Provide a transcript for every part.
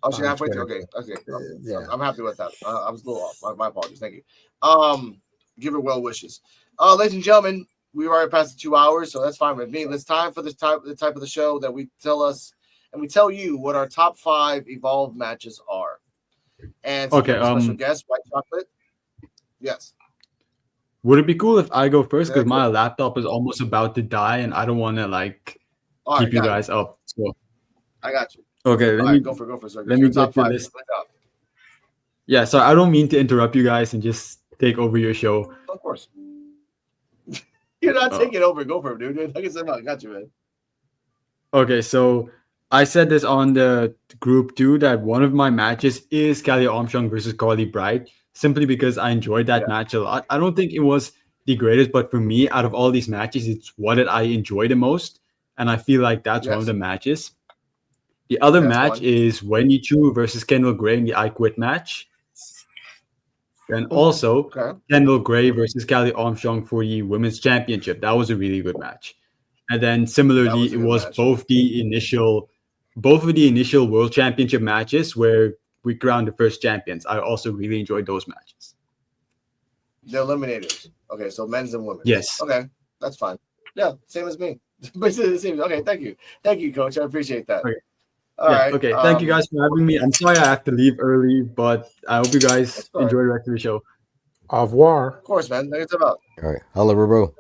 Oh, she on halfway through. Twitter. Okay. Yeah. I'm happy with that. I was a little off. My apologies. Thank you. Give her well wishes. Ladies and gentlemen, we already passed the 2 hours, so that's fine with me. It's time for the type of the show that we tell you what our top 5 Evolve matches are. And since we Okay. have a special guest, White Chocolate. Yes. Would it be cool if I go first? Because Very my cool. laptop is almost about to die, and I don't want to All right, keep you got it. guys up. So I got you. okay, All right, go for it, sir. Give let me me your top get your 5. list. Yeah. So I don't mean to interrupt you guys and just take over your show. Of course. You're not Uh, taking over. Go for it, dude. Like I said, I got you, man. okay. So I said this on the group too that one of my matches is Kelly Armstrong versus Carly Bright, simply because I enjoyed that Yeah. match a lot. I don't think it was the greatest, but for me, out of all these matches, it's what did I enjoy the most, and I feel like that's one of the Yes. matches. The other That's match one. is Wendy Chu versus Kendall Gray in the I Quit match. And also Okay. Kendall Gray versus Kelly Armstrong for the women's championship. That was a really good match. And then That similarly, was a it good was match. both of the initial world championship matches where we crowned the first champions. I also really enjoyed those matches. The eliminators. Okay, so men's and women's. Yes. Okay, that's fine. Yeah, same as me. Basically the same. Okay, thank you, Coach. I appreciate that. Okay. All Yeah. right. Okay. Thank you guys for having me. I'm sorry I have to leave early, but I hope you guys That's all right. enjoy the rest of the show. Au revoir. Of course, man. Thanks about All right. Holla, bro.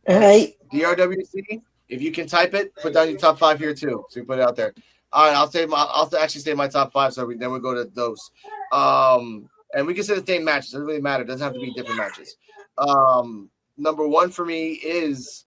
All right. DRWC. If you can type it, put down your top 5 here too. So you put it out there. All right, I'll actually say my top 5. So then we'll go to those. And we can say the same matches. It doesn't really matter. It doesn't have to be different matches. Number 1 for me is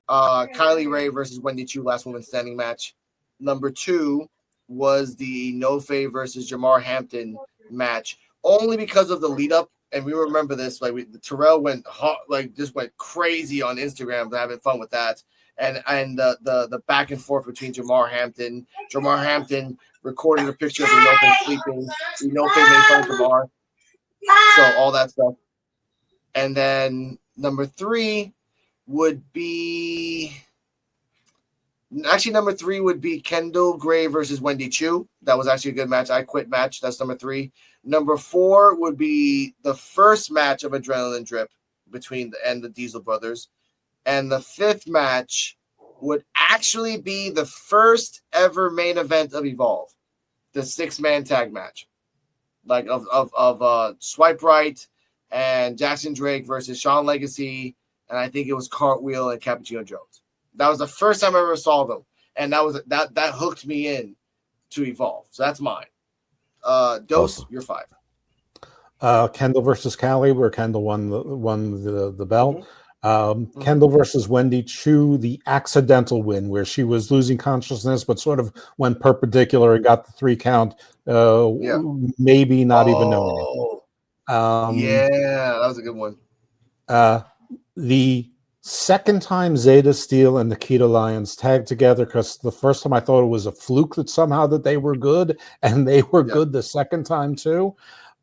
Kylie Ray versus Wendy Chu last woman standing match. Number 2 was the No Fay versus Jamar Hampton match, only because of the lead up. And we remember this, Terrell went hot, just went crazy on Instagram, having fun with that, and the back and forth between Jamar Hampton. Jamar Hampton recorded a picture of No Fay sleeping. No Fay made fun of Jamar, so all that stuff. And then number 3 would be Kendall Gray versus Wendy Chu. That was actually a good match. I Quit match. That's number 3. Number 4 would be the first match of Adrenaline Drip between the Diesel Brothers. And the 5th match would actually be the first ever main event of Evolve, the 6-man tag match, of Swipe Right and Jackson Drake versus Sean Legacy, and I think it was Cartwheel and Cappuccino Jones. That was the first time I ever saw them, and that hooked me in to Evolve. So that's mine. Dose, Awesome. you're 5. Kendall versus Callie, where Kendall won the belt. Mm-hmm. Kendall versus Wendy Chu, the accidental win, where she was losing consciousness, but sort of went perpendicular and got the 3 count. Maybe not even knowing it. Yeah, that was a good one. The second time Zeta Steel and Nikita Lyons tagged together, because the first time I thought it was a fluke that somehow that they were good, and they were good the second time too.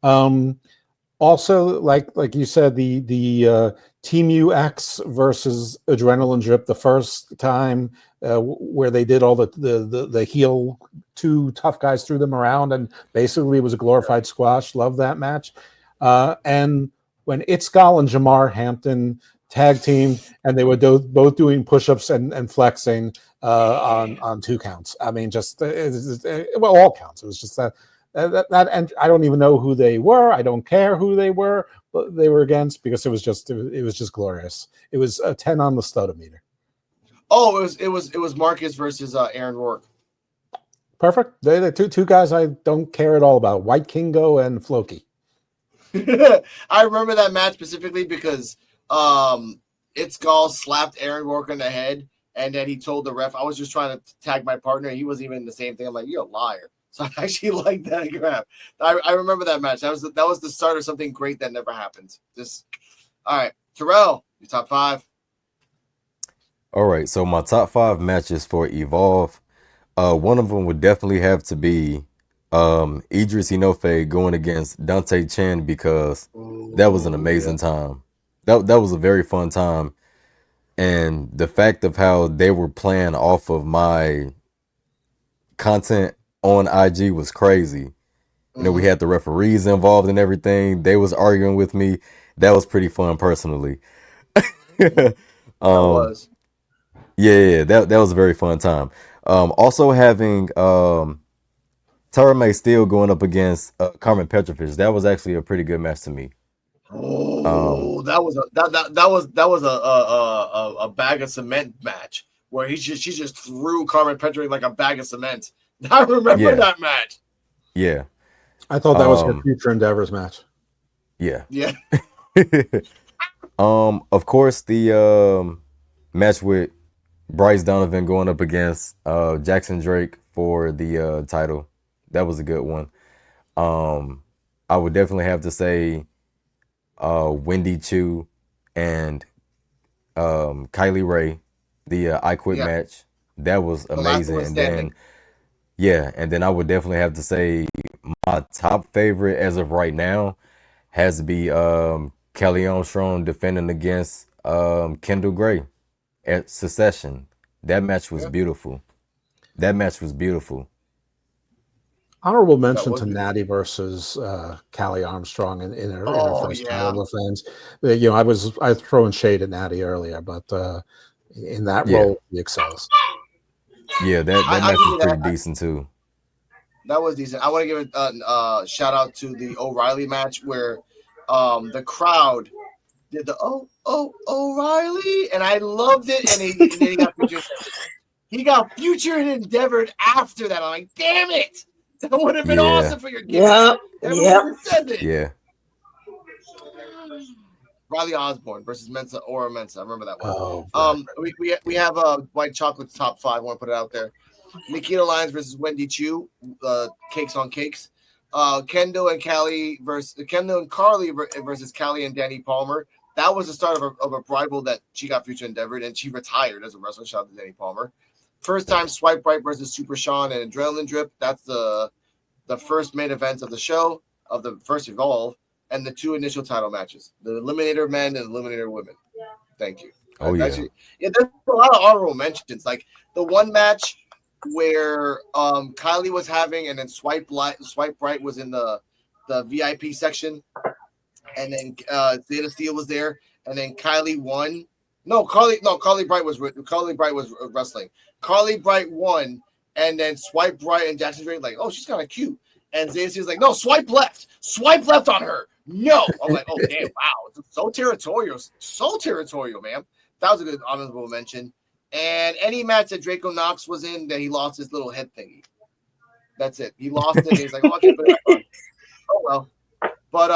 Also, like you said, the Team UX versus Adrenaline Drip the first time, where they did all the heel 2 tough guys, threw them around, and basically it was a glorified squash. Love that match. And when Itzgal and Jamar Hampton tag team, and they were both doing push-ups and flexing on 2 counts. I mean, just all counts. It was just that, and I don't even know who they were. I don't care who they were against, because it was just glorious. It was a 10 on the Stotometer. Oh, it was Marcus versus Aaron Rourke. Perfect. They're the two guys I don't care at all about. White Kingo and Floki. I remember that match specifically because Itzgal slapped Aaron Rourke in the head, and then he told the ref, I was just trying to tag my partner. He wasn't even the same thing. I'm like, you're a liar. So I actually like that crap. I remember that match. That was the start of something great that never happened. All right, Terrell, your top 5. All right, so my top 5 matches for Evolve. One of them would definitely have to be Idris Inofe going against Dante Chen, because that was an amazing time. That was a very fun time. And the fact of how they were playing off of my content on IG was crazy. You know, we had the referees involved and everything. They was arguing with me. That was pretty fun personally. That was. Yeah, that was a very fun time. Also having Terrell still going up against Carmen Petrovich. That was actually a pretty good match to me. Oh, that was a bag of cement match where she just threw Carmen Petrovich like a bag of cement. I remember that match. Yeah. I thought that was her future endeavors match. Yeah. Yeah. Of course, the match with Bryce Donovan going up against Jackson Drake for the title. That was a good one. I would definitely have to say Wendy Chu and Kylie Ray, the I Quit match. That was amazing. And then I would definitely have to say my top favorite as of right now has to be Kelly Armstrong defending against Kendall Gray at Secession. That match was beautiful. Honorable mention to Natty versus Callie Armstrong in her first title defense. You know, I was throwing shade at Natty earlier, but in that role, he excels. Yeah, that match was pretty decent too. That was decent. I want to give a shout out to the O'Reilly match where the crowd did the O'Reilly, and I loved it. And then he got future and endeavored after that. I'm like, damn it! That would have been awesome for your game. Yeah. Said it. Yeah. Riley Osborne versus Mensa or Mensa. I remember that one. Oh, we have White Chocolate's top 5. I want to put it out there. Nikita Lyons versus Wendy Chu. Cakes on cakes. Kendall and Carly versus Callie and Danny Palmer. That was the start of a rival that she got future endeavored, and she retired as a wrestler. Shout out to Danny Palmer. First time Swipe Right versus Super Sean and Adrenaline Drip. That's the first main events of the show, of the first Evolve, and the 2 initial title matches, the Eliminator Men and Eliminator Women. Thank you. There's a lot of honorable mentions. Like the one match where Kylie was having, and then Swipe Right was in the VIP section, and then Zeta Steel was there, and then Kylie won. Carly Bright was wrestling. Carly Bright won, and then Swipe Right and Jackson Drake like, oh, she's kind of cute. And Zeta Steel's like, no, swipe left on her. No, I'm like, oh damn, wow, it's so territorial, man. That was a good honorable mention. And any match that Draco Knox was in, that he lost his little head thingy. That's it. He lost it. And he's like, oh, I can't put it back on. Oh well. But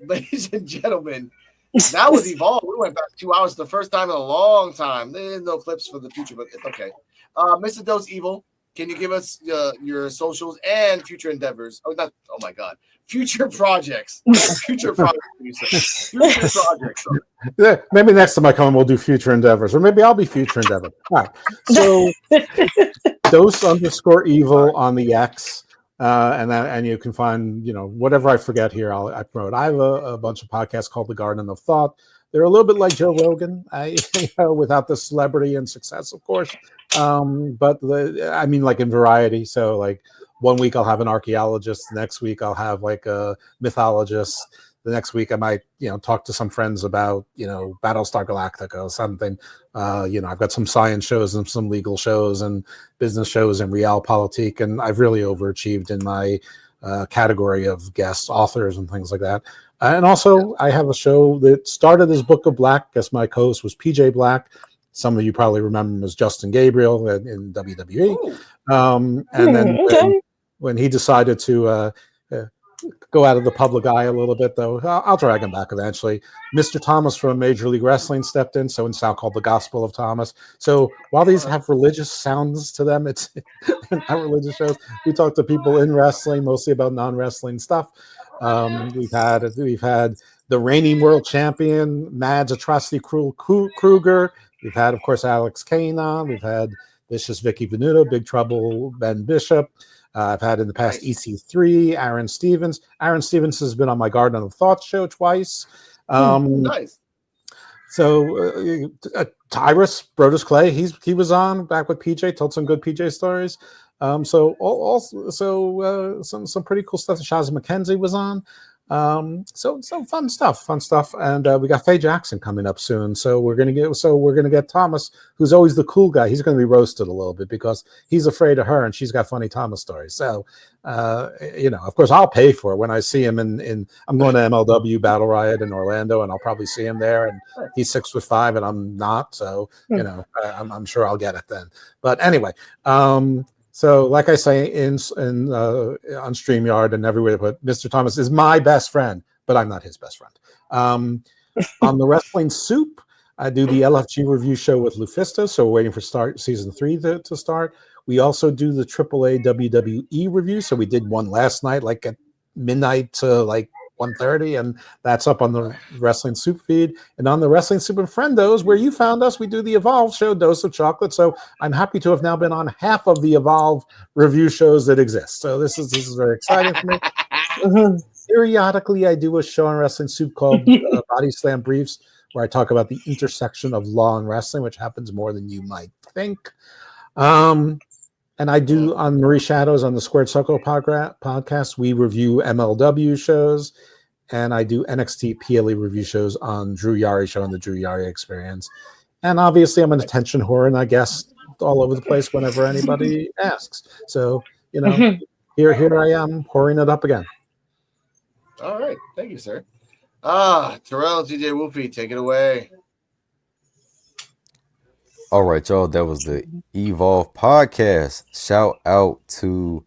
ladies and gentlemen, that was Evolve. We went back 2 hours, the first time in a long time. There's no clips for the future, but it's okay. Mr. Dose Evil, can you give us your socials and future endeavors? Oh my God, future projects. Future projects. Yeah, maybe next time I come, we'll do future endeavors, or maybe I'll be future endeavor. All right. So Dose_Evil on the X. And you can find, whatever I forget here, I promote. I have a bunch of podcasts called The Garden of Thought. They're a little bit like Joe Rogan, without the celebrity and success, of course. But like in variety. So like 1 week I'll have an archaeologist. The next week I'll have like a mythologist. The next week I might, talk to some friends about, Battlestar Galactica or something. I've got some science shows and some legal shows and business shows and realpolitik, and I've really overachieved in my category of guest authors and things like that. And also, I have a show that started as Book of Black. Guess my co-host was PJ Black. Some of you probably remember him as Justin Gabriel in WWE. And then when he decided to go out of the public eye a little bit, though, I'll drag him back eventually. Mr. Thomas from Major League Wrestling stepped in, so it's now called The Gospel of Thomas. So while these have religious sounds to them, it's not religious shows. We talk to people in wrestling, mostly about non-wrestling stuff. We've had the reigning world champion, Mads Atrocity Kruger. We've had, of course, Alex Kane on. We've had Vicious Vicky Venuto, Big Trouble Ben Bishop. I've had in the past EC3, Aaron Stevens. Aaron Stevens has been on my Garden of Thought show twice. Nice. So Tyrus, Brodus Clay, he was on back with PJ, told some good PJ stories. Some pretty cool stuff. Shaz McKenzie was on. So fun stuff, and we got Faye Jackson coming up soon. So we're gonna get Thomas, who's always the cool guy. He's gonna be roasted a little bit because he's afraid of her, and she's got funny Thomas stories. So of course, I'll pay for it when I see him in. I'm going to MLW Battle Riot in Orlando, and I'll probably see him there. And he's 6'5", and I'm not, so I'm sure I'll get it then. But anyway, so, like I say on StreamYard and everywhere, but Mr. Thomas is my best friend, but I'm not his best friend. On the Wrestling Soup, I do the LFG review show with Lufisto, so we're waiting for season 3 to start. We also do the AAA WWE review, so we did one last night, like at midnight to like 1:30, and that's up on the Wrestling Soup feed. And on the Wrestling Soup and Friendos, where you found us, we do the Evolve show, Dose of Chocolate. So I'm happy to have now been on half of the Evolve review shows that exist. So this is very exciting for me. Periodically, I do a show on Wrestling Soup called Body Slam Briefs, where I talk about the intersection of law and wrestling, which happens more than you might think. And I do on Marie Shadows on the Squared Circle podcast, we review MLW shows, and I do NXT PLE review shows on Drew Yari show and the Drew Yari Experience. And obviously, I'm an attention whore, and I guess all over the place whenever anybody asks. So, here I am pouring it up again. All right. Thank you, sir. Terrell, DJ Wolfie, take it away. All right, y'all. That was the Evolve podcast. Shout out to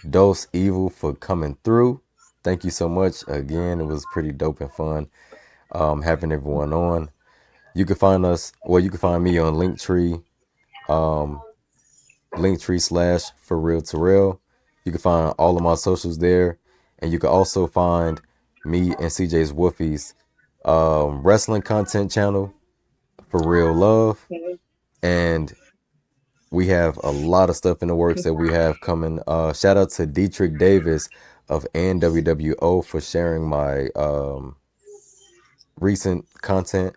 Dose Evil for coming through. Thank you so much. Again, it was pretty dope and fun having everyone on. You can find us, you can find me on Linktree, Linktree/ForRealTerrell. You can find all of my socials there. And you can also find me and CJ's Wolfie's wrestling content channel, For Real Love. And we have a lot of stuff in the works that we have coming. Shout out to Dietrich Davis of NWWO for sharing my recent content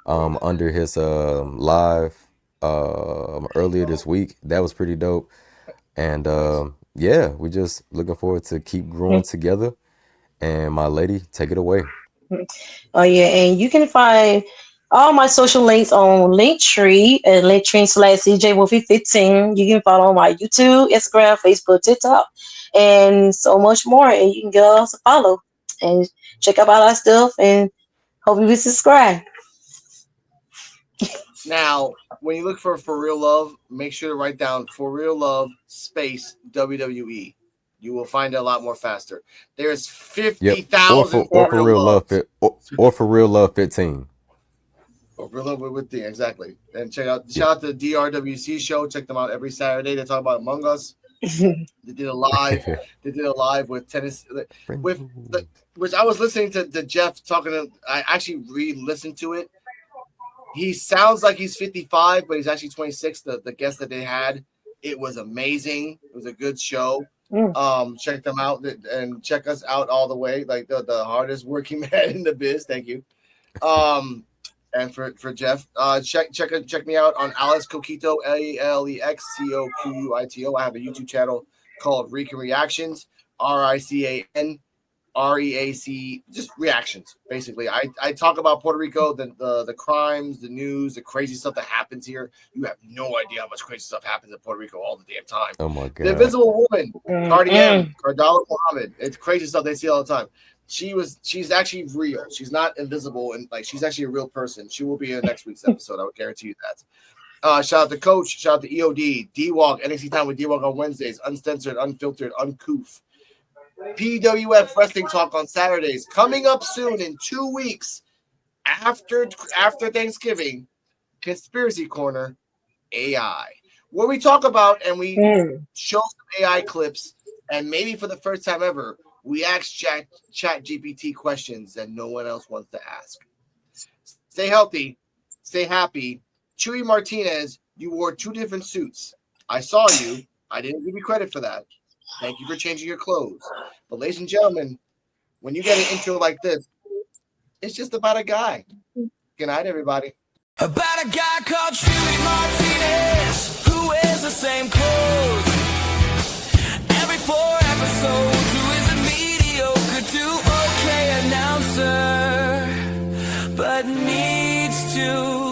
under his live earlier this week. That was pretty dope. And we're just looking forward to keep growing together. And my lady, take it away. Oh yeah, and you can find all my social links on Linktree and Linktree/CJ Wolfie15. You can follow my YouTube, Instagram, Facebook, TikTok, and so much more. And you can give us a follow and check out all our stuff, and hope you subscribe. Now, when you look for Real Love, make sure to write down For Real Love space WWE. You will find it a lot more faster. There's 50,000 or for Real Love, or For Real Love 15. Or Real Love with the exactly. And shout out the DRWC show. Check them out every Saturday. They talk about Among Us. They did a live. With tennis. Which I was listening to Jeff talking to. I actually re-listened to it. He sounds like he's 55, but he's actually 26. The guest that they had, it was amazing. It was a good show. Check them out and check us out all the way. Like the hardest working man in the biz. Thank you. And for Jeff, check me out on Alex Coquito, ALEXCOQUITO. I have a YouTube channel called Rico Reactions, RICAN. REAC, just reactions. Basically, I talk about Puerto Rico, the crimes, the news, the crazy stuff that happens here. You have no idea how much crazy stuff happens in Puerto Rico all the damn time. Oh my god! The Invisible Woman, Cardala Muhammad. It's crazy stuff they see all the time. She's actually real. She's not invisible, and like she's actually a real person. She will be in next week's episode. I would guarantee you that. Shout out to Coach. Shout out to EOD, D-Walk, NXT Time with D-Walk on Wednesdays, uncensored, unfiltered, uncouth. P.U.W.F Wrestling Talk on Saturdays. Coming up soon in 2 weeks after Thanksgiving, Conspiracy Corner AI, where we talk about and we show some AI clips, and maybe for the first time ever, we ask Chat GPT questions that no one else wants to ask. Stay healthy, stay happy. Chewy Martinez, you wore 2 different suits. I saw you. I didn't give you credit for that. Thank you for changing your clothes. But ladies and gentlemen, when you get an intro like this, it's just about a guy. Good night, everybody. About a guy called Chewy Martinez, who wears the same clothes 4 episodes. Who is a mediocre to okay announcer, but needs to